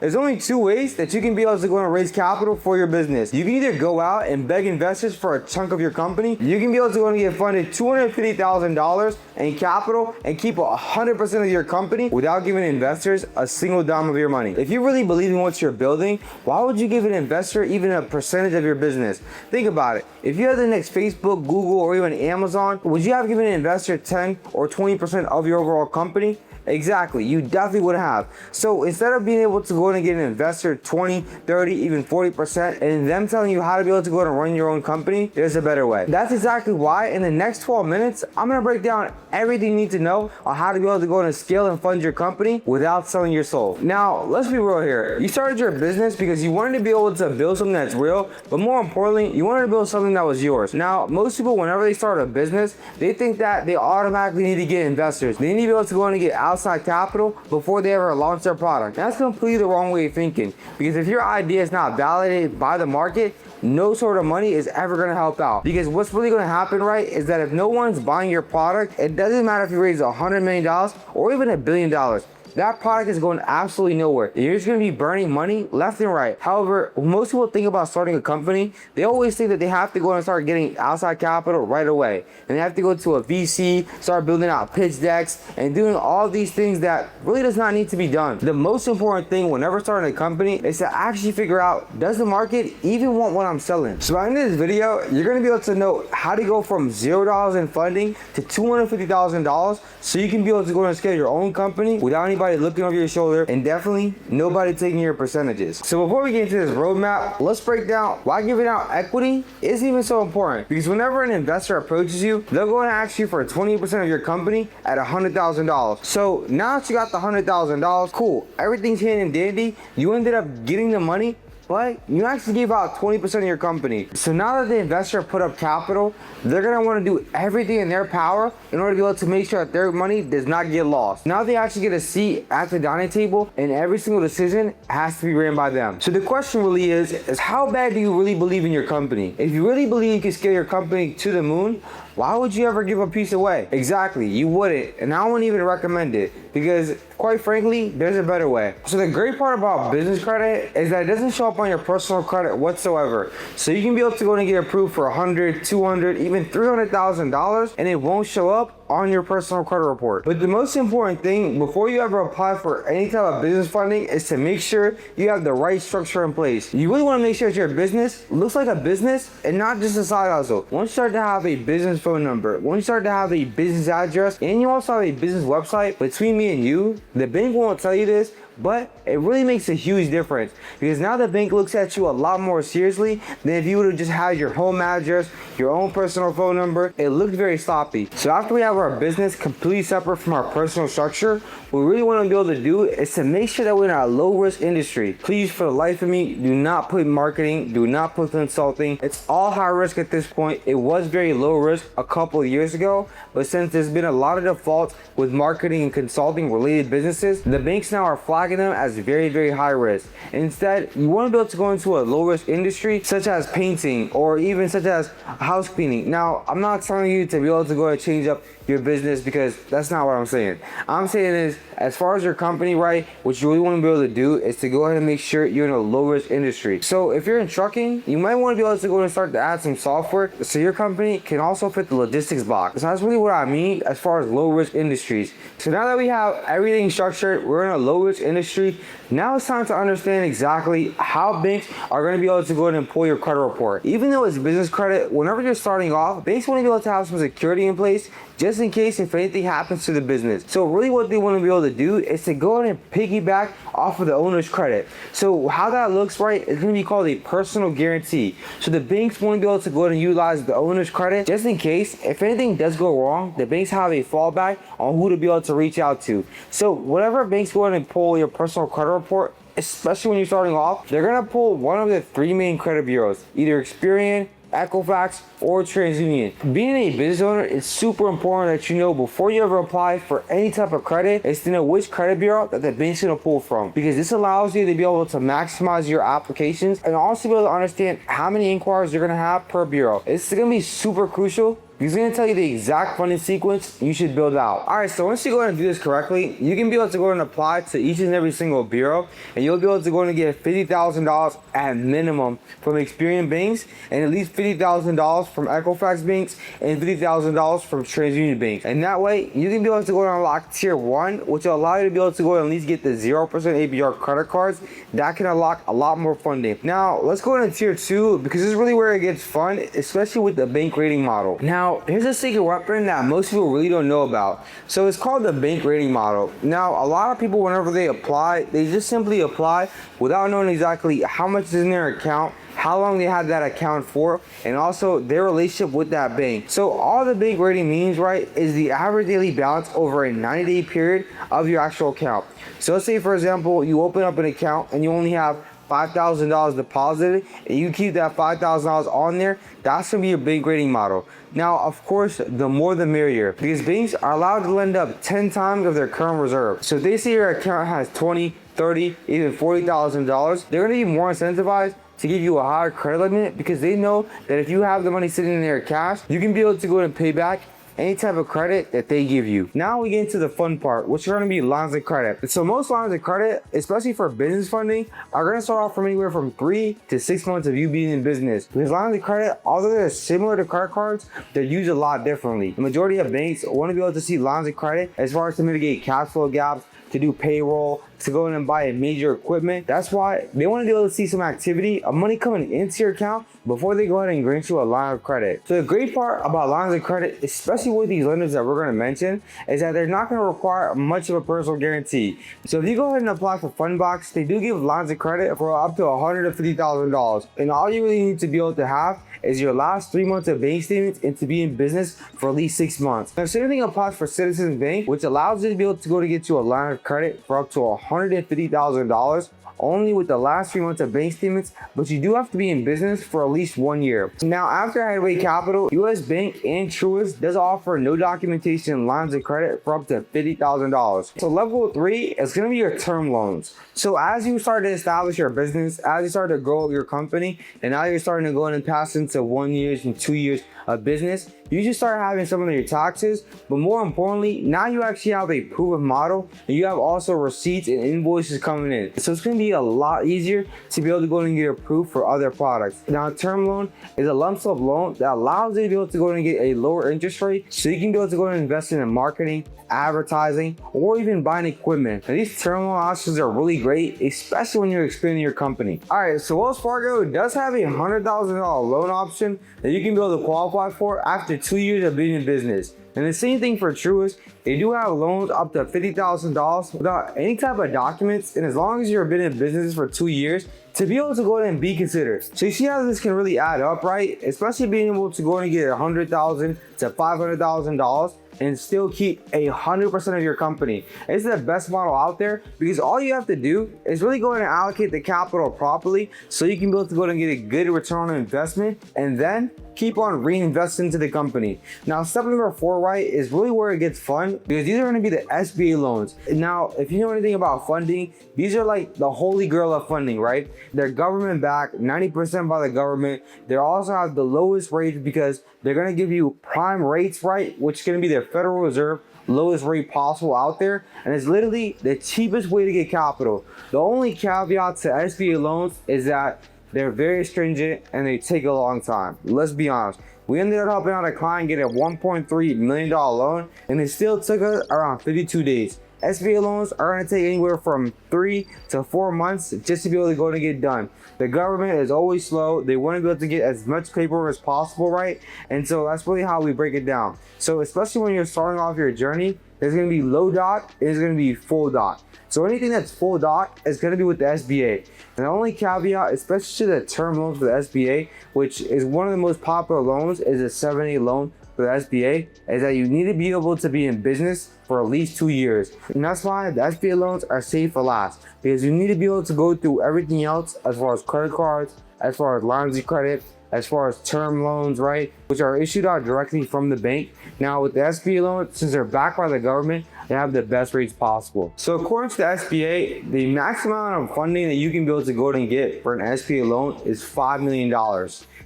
There's only two ways that you can be able to go and raise capital for your business. You can either go out and beg investors for a chunk of your company. You can be able to go and get funded $250,000 in capital and keep 100% of your company without giving investors a single dime of your money. If you really believe in what you're building, why would you give an investor even a percentage of your business? Think about it. If you had the next Facebook, Google, or even Amazon, would you have given an investor 10 or 20% of your overall company? Exactly, you definitely would have. So instead of being able to go and get an investor 20, 30, even 40%, and them telling you how to be able to go and run your own company, there's a better way. That's exactly why in the next 12 minutes, I'm gonna break down everything you need to know on how to be able to go and scale and fund your company without selling your soul. Now, let's be real here. You started your business because you wanted to be able to build something that's real, but more importantly, you wanted to build something that was yours. Now, most people, whenever they start a business, they think that they automatically need to get investors. They need to be able to go and get outside capital before they ever launch their product. That's completely the wrong way of thinking, because if your idea is not validated by the market, no sort of money is ever going to help out. Because what's really going to happen, right, is that if no one's buying your product, it doesn't matter if you raise $100 million or even $1 billion. That product is going absolutely nowhere. You're just going to be burning money left and right. However, when most people think about starting a company, they always think that they have to go and start getting outside capital right away. And they have to go to a VC, start building out pitch decks, and doing all these things that really does not need to be done. The most important thing whenever starting a company is to actually figure out, does the market even want what I'm selling? So by the end of this video, you're going to be able to know how to go from $0 in funding to $250,000 so you can be able to go and scale your own company without anybody looking over your shoulder, and definitely nobody taking your percentages. So before we get into this roadmap, let's break down why giving out equity isn't even so important. Because whenever an investor approaches you, they'll go and ask you for 20% of your company at $100,000. So now that you got the $100,000, cool, everything's hand and dandy, you ended up getting the money, but you actually gave out 20% of your company. So now that the investor put up capital, they're gonna wanna do everything in their power in order to be able to make sure that their money does not get lost. Now they actually get a seat at the dining table, and every single decision has to be ran by them. So the question really is how bad do you really believe in your company? If you really believe you can scale your company to the moon, why would you ever give a piece away? Exactly, you wouldn't, and I wouldn't even recommend it, because quite frankly, there's a better way. So the great part about business credit is that it doesn't show up on your personal credit whatsoever. So you can be able to go and get approved for $100, $200, even $300,000, and it won't show up on your personal credit report. But the most important thing before you ever apply for any type of business funding is to make sure you have the right structure in place. You really want to make sure that your business looks like a business and not just a side hustle. Once you start to have a business phone number, once you start to have a business address, and you also have a business website, between me and you, the bank won't tell you this, but it really makes a huge difference, because now the bank looks at you a lot more seriously than if you would have just had your home address, your own personal phone number. It looked very sloppy. So after we have our business completely separate from our personal structure, what we really want to be able to do is to make sure that we're in a low risk industry. Please, for the life of me, do not put marketing, do not put consulting. It's all high risk at this point. It was very low risk a couple of years ago, but since there's been a lot of defaults with marketing and consulting related businesses, the banks now are flagging them as very, very high risk. Instead, you want to be able to go into a low risk industry such as painting or even such as house cleaning. Now, I'm not telling you to be able to go and change up your business, because that's not what I'm saying. I'm saying is, as far as your company, right, what you really want to be able to do is to go ahead and make sure you're in a low risk industry. So if you're in trucking, you might want to be able to go and start to add some software so your company can also fit the logistics box. So that's really what I mean as far as low risk industries. So now that we have everything structured, we're in a low risk industry. Now it's time to understand exactly how banks are going to be able to go ahead and pull your credit report. Even though it's business credit, whenever you're starting off, banks want to be able to have some security in place just in case if anything happens to the business. So really what they want to be able to do is to go ahead and piggyback off of the owner's credit. So how that looks, right, is going to be called a personal guarantee. So the banks want to be able to go ahead and utilize the owner's credit just in case if anything does go wrong, the banks have a fallback on who to be able to reach out to. So whatever banks go ahead and pull your personal credit report, especially when you're starting off, they're going to pull one of the three main credit bureaus, either Experian, Equifax, or TransUnion. Being a business owner, it's super important that you know before you ever apply for any type of credit is to know which credit bureau that the bank's gonna pull from, because this allows you to be able to maximize your applications and also be able to understand how many inquiries you're gonna have per bureau. It's gonna be super crucial He's going to tell you the exact funding sequence you should build out. All right, so once you go ahead and do this correctly, you can be able to go ahead and apply to each and every single bureau, and you'll be able to go ahead and get $50,000 at minimum from Experian banks, and at least $50,000 from Equifax banks, and $50,000 from TransUnion banks. And that way, you can be able to go ahead and unlock tier 1, which will allow you to be able to go ahead and at least get the 0% APR credit cards. That can unlock a lot more funding. Now, let's go into tier 2, because this is really where it gets fun, especially with the bank rating model. Now, here's a secret weapon that most people really don't know about. So it's called the bank rating model. Now, a lot of people, whenever they apply, they just simply apply without knowing exactly how much is in their account, how long they had that account for, and also their relationship with that bank. So all the bank rating means, right, is the average daily balance over a 90-day period of your actual account. So let's say, for example, you open up an account and you only have $5,000 deposited, and you keep that $5,000 on there. That's gonna be your bank rating model. Now, of course, the more the merrier, because banks are allowed to lend up 10 times of their current reserve. So if they say your account has $20, $30, even $40,000, they're gonna be more incentivized to give you a higher credit limit, because they know that if you have the money sitting in their cash, you can be able to go and pay back any type of credit that they give you. Now we get into the fun part, which are going to be lines of credit. So most lines of credit, especially for business funding, are going to start off from anywhere from 3 to 6 months of you being in business. Because lines of credit, although they're similar to credit cards, they're used a lot differently. The majority of banks want to be able to see lines of credit as far as to mitigate cash flow gaps, to do payroll, to go in and buy a major equipment. That's why they want to be able to see some activity of money coming into your account before they go ahead and grant you a line of credit. So the great part about lines of credit, especially with these lenders that we're going to mention, is that they're not going to require much of a personal guarantee. So if you go ahead and apply for Fundbox, they do give lines of credit for up to $150,000. And all you really need to be able to have is your last 3 months of bank statements and to be in business for at least 6 months. Now, the same thing applies for Citizens Bank, which allows you to be able to go to get you a line of credit for up to $150,000 only with the last 3 months of bank statements, but you do have to be in business for at least 1 year. Now, after Highway Capital, US Bank and Truist does offer no documentation lines of credit for up to $50,000. So level 3 is going to be your term loans. So as you start to establish your business, as you start to grow your company, and now you're starting to go in and pass into 1 year and 2 years of business, you should start having some of your taxes, but more importantly, now you actually have a proven model, and you have also receipts and invoices coming in. So it's going to be a lot easier to be able to go and get approved for other products. Now, a term loan is a lump sum loan that allows you to be able to go and get a lower interest rate, so you can be able to go and invest in marketing, advertising, or even buying equipment. Now, these term loan options are really great, especially when you're expanding your company. All right, so Wells Fargo does have a $100,000 loan option that you can be able to qualify for after 2 years of being in business. And the same thing for Truist. They do have loans up to $50,000 without any type of documents, and as long as you've been in business for 2 years, to be able to go ahead and be considered. So you see how this can really add up, right? Especially being able to go and get $100,000 to $500,000 and still keep 100% of your company. It's the best model out there, because all you have to do is really go ahead and allocate the capital properly, so you can be able to go ahead and get a good return on investment, and then keep on reinvesting into the company. Now, step number 4, right, is really where it gets fun, because these are going to be the SBA loans. Now, if you know anything about funding, these are like the holy grail of funding, right? They're government backed, 90% by the government. They also have the lowest rates, because they're going to give you prime rates, right, which is going to be the Federal Reserve lowest rate possible out there, and it's literally the cheapest way to get capital. The only caveat to SBA loans is that they're very stringent and they take a long time. Let's be honest. We ended up helping out a client get a $1.3 million loan, and it still took us around 52 days. SBA loans are going to take anywhere from 3 to 4 months just to be able to go and get done. The government is always slow. They want to be able to get as much paper as possible, right? And so that's really how we break it down. So especially when you're starting off your journey, there's going to be low dot and there's going to be full dot. So anything that's full dot is going to be with the SBA. And the only caveat, especially to the term loans for the SBA, which is one of the most popular loans, is a 7(a) loan for the SBA, is that you need to be able to be in business for at least 2 years. And that's why the SBA loans are safe for last, because you need to be able to go through everything else as far as credit cards, as far as lines of credit, as far as term loans, right, which are issued out directly from the bank. Now with the SBA loans, since they're backed by the government, and have the best rates possible. So according to the SBA, the maximum amount of funding that you can be able to go and get for an SBA loan is $5 million.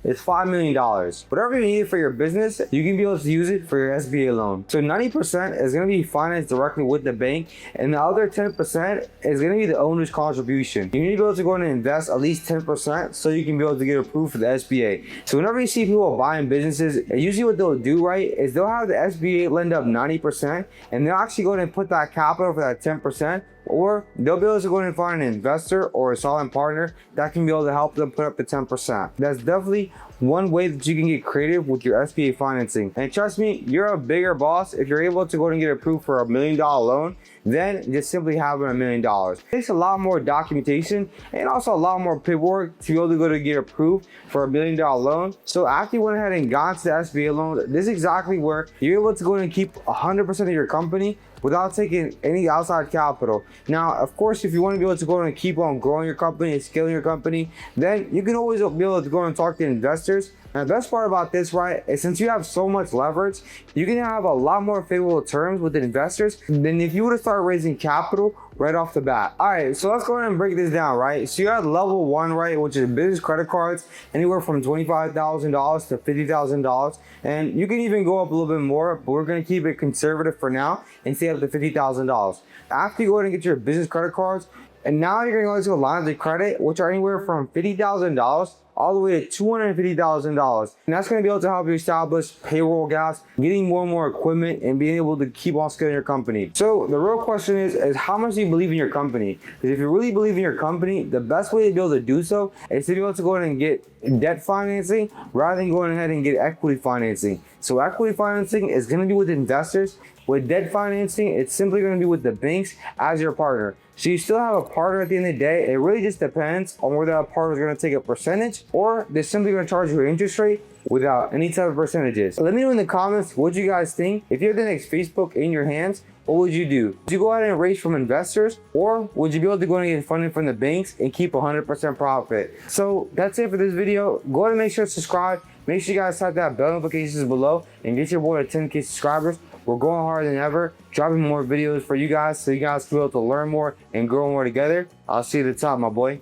It's $5 million. Whatever you need for your business, you can be able to use it for your SBA loan. So 90% is going to be financed directly with the bank, and the other 10% is going to be the owner's contribution. You need to be able to go and invest at least 10% so you can be able to get approved for the SBA. So whenever you see people buying businesses, usually what they'll do, right, is they'll have the SBA lend up 90%, and they'll actually go and put that capital for that 10%, or they'll be able to go and find an investor or a solid partner that can be able to help them put up the 10%. That's definitely one way that you can get creative with your SBA financing. And trust me, you're a bigger boss if you're able to go and get approved for $1 million loan than just simply having $1 million. It takes a lot more documentation and also a lot more paperwork to be able to go to get approved for $1 million loan. So after you went ahead and got to the SBA loan, this is exactly where you're able to go and keep 100% of your company without taking any outside capital. Now, of course, if you want to be able to go and keep on growing your company and scaling your company, then you can always be able to go and talk to investors. And the best part about this, right, is since you have so much leverage, you can have a lot more favorable terms with the investors than if you would have started raising capital right off the bat. All right, so let's go ahead and break this down, right? So you have level one, right, which is business credit cards, anywhere from $25,000 to $50,000. And you can even go up a little bit more, but we're gonna keep it conservative for now and stay up to $50,000. After you go ahead and get your business credit cards, and now you're gonna go to lines of credit, which are anywhere from $50,000 all the way to $250,000. And that's gonna be able to help you establish payroll gaps, getting more and more equipment, and being able to keep on scaling your company. So the real question is how much do you believe in your company? Because if you really believe in your company, the best way to be able to do so is to be able to go ahead and get debt financing rather than going ahead and get equity financing. So equity financing is gonna be with investors. With debt financing, it's simply going to be with the banks as your partner. So you still have a partner at the end of the day. It really just depends on whether that partner is going to take a percentage or they're simply going to charge you an interest rate without any type of percentages. Let me know in the comments what you guys think. If you had the next Facebook in your hands, what would you do? Would you go ahead and raise from investors, or would you be able to go and get funding from the banks and keep 100% profit? So that's it for this video. Go ahead and make sure to subscribe. Make sure you guys tap that bell notifications below and get your boy to 10K subscribers. We're going harder than ever, dropping more videos for you guys so you guys can be able to learn more and grow more together. I'll see you at the top, my boy.